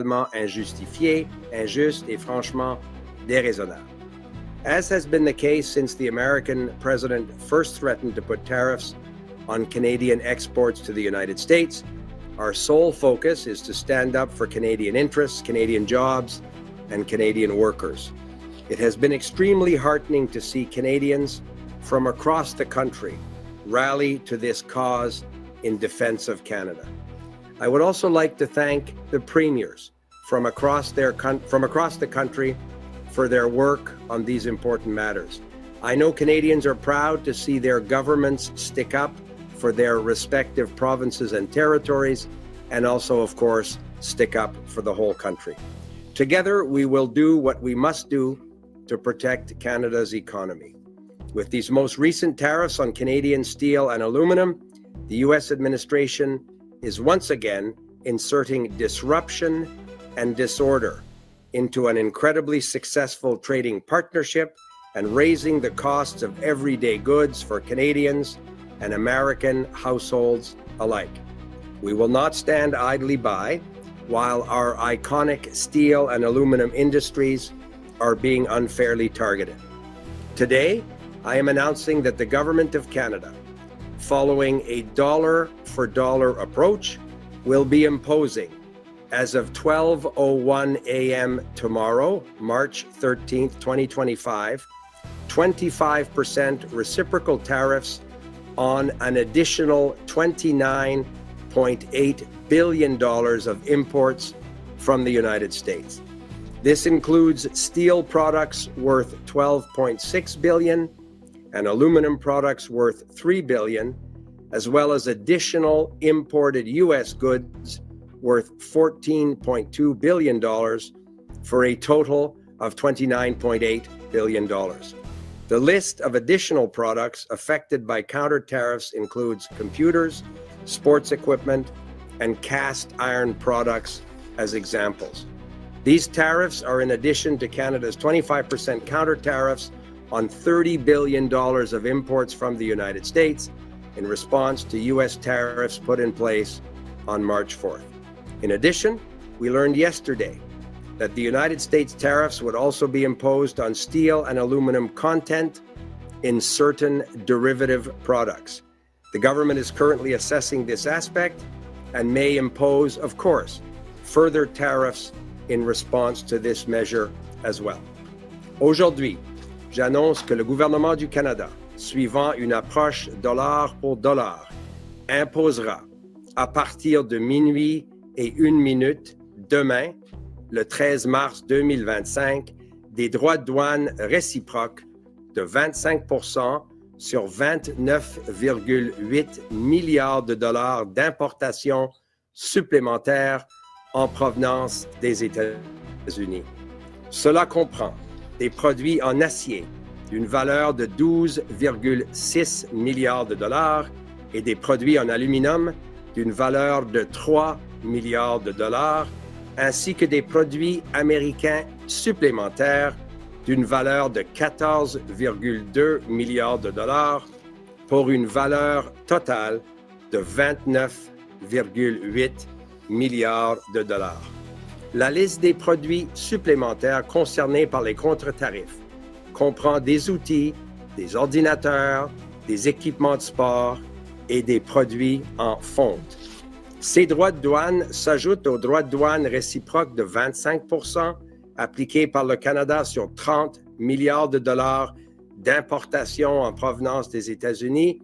injustifié, injuste et franchement déraisonnable. As has been the case since the American president first threatened to put tariffs on Canadian exports to the United States, our sole focus is to stand up for Canadian interests, Canadian jobs, and Canadian workers. It has been extremely heartening to see Canadians from across the country rally to this cause in defense of Canada. I would also like to thank the premiers from across the country for their work on these important matters. I know Canadians are proud to see their governments stick up for their respective provinces and territories, and also, of course, stick up for the whole country. Together, we will do what we must do to protect Canada's economy. With these most recent tariffs on Canadian steel and aluminum, the U.S. administration is once again inserting disruption and disorder into an incredibly successful trading partnership and raising the costs of everyday goods for Canadians and American households alike. We will not stand idly by while our iconic steel and aluminum industries are being unfairly targeted. Today, I am announcing that the Government of Canada, following a dollar-for-dollar approach, will be imposing, as of 12:01 a.m. tomorrow, March 13th, 2025, 25% reciprocal tariffs on an additional $29.8 billion of imports from the United States. This includes steel products worth $12.6 billion and aluminum products worth $3 billion, as well as additional imported U.S. goods worth $14.2 billion for a total of $29.8 billion. The list of additional products affected by counter tariffs includes computers, sports equipment, and cast iron products as examples. These tariffs are in addition to Canada's 25% counter tariffs on $30 billion of imports from the United States in response to U.S. tariffs put in place on March 4th. In addition, we learned yesterday that the United States tariffs would also be imposed on steel and aluminum content in certain derivative products. The government is currently assessing this aspect and may impose, of course, further tariffs in response to this measure as well. Aujourd'hui, j'annonce que le gouvernement du Canada, suivant une approche dollar pour dollar, imposera à partir de minuit et 1 minute demain, le 13 mars 2025, des droits de douane réciproques de 25% sur 29,8 milliards de dollars d'importations supplémentaires en provenance des États-Unis. Cela comprend des produits en acier d'une valeur de 12,6 milliards de dollars et des produits en aluminium d'une valeur de 3 milliards de dollars, ainsi que des produits américains supplémentaires d'une valeur de 14,2 milliards de dollars pour une valeur totale de 29,8 milliards de dollars. La liste des produits supplémentaires concernés par les contre-tarifs comprend des outils, des ordinateurs, des équipements de sport et des produits en fonte. Ces droits de douane s'ajoutent aux droits de douane réciproques de 25% appliqués par le Canada sur 30 milliards de dollars d'importations en provenance des États-Unis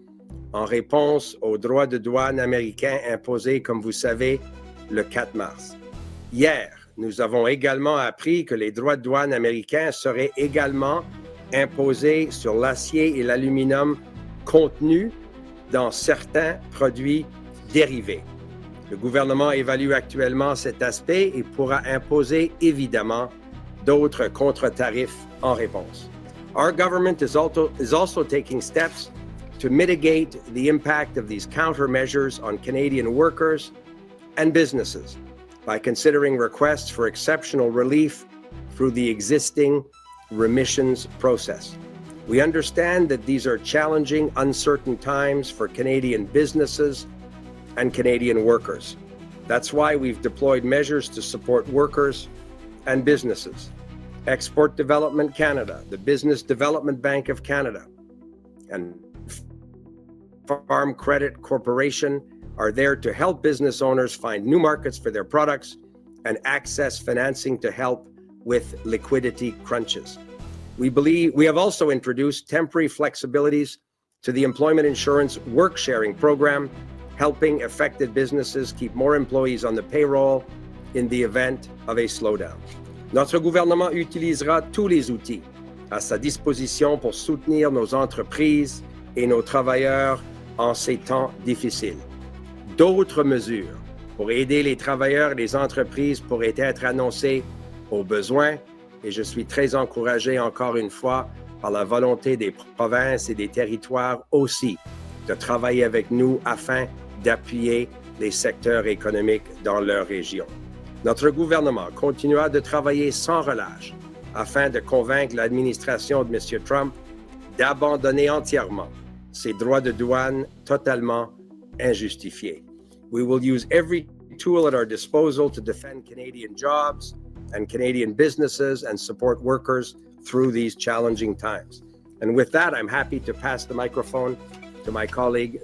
en réponse aux droits de douane américains imposés, comme vous savez, le 4 mars. Hier, nous avons également appris que les droits de douane américains seraient également imposés sur l'acier et l'aluminium contenus dans certains produits dérivés. Le gouvernement évalue actuellement cet aspect et pourra imposer évidemment d'autres contre-tarifs en réponse. Our government is also taking steps to mitigate the impact of these countermeasures on Canadian workers and businesses by considering requests for exceptional relief through the existing remissions process. We understand that these are challenging, uncertain times for Canadian businesses and Canadian workers. That's why we've deployed measures to support workers and businesses. Export Development Canada, the Business Development Bank of Canada, and Farm Credit Corporation are there to help business owners find new markets for their products and access financing to help with liquidity crunches. We have also introduced temporary flexibilities to the Employment Insurance Work Sharing Program, helping affected businesses keep more employees on the payroll in the event of a slowdown. Notre gouvernement utilisera tous les outils à sa disposition pour soutenir nos entreprises et nos travailleurs en ces temps difficiles. D'autres mesures pour aider les travailleurs et les entreprises pourraient être annoncées au besoin, et je suis très encouragé encore une fois par la volonté des provinces et des territoires aussi de travailler avec nous afin d'appuyer les secteurs économiques dans leur région. Notre gouvernement continuera de travailler sans relâche afin de convaincre l'administration de M. Trump d'abandonner entièrement ses droits de douane totalement injustifiés. We will use every tool at our disposal to defend Canadian jobs and Canadian businesses and support workers through these challenging times. And with that, I'm happy to pass the microphone to my colleague,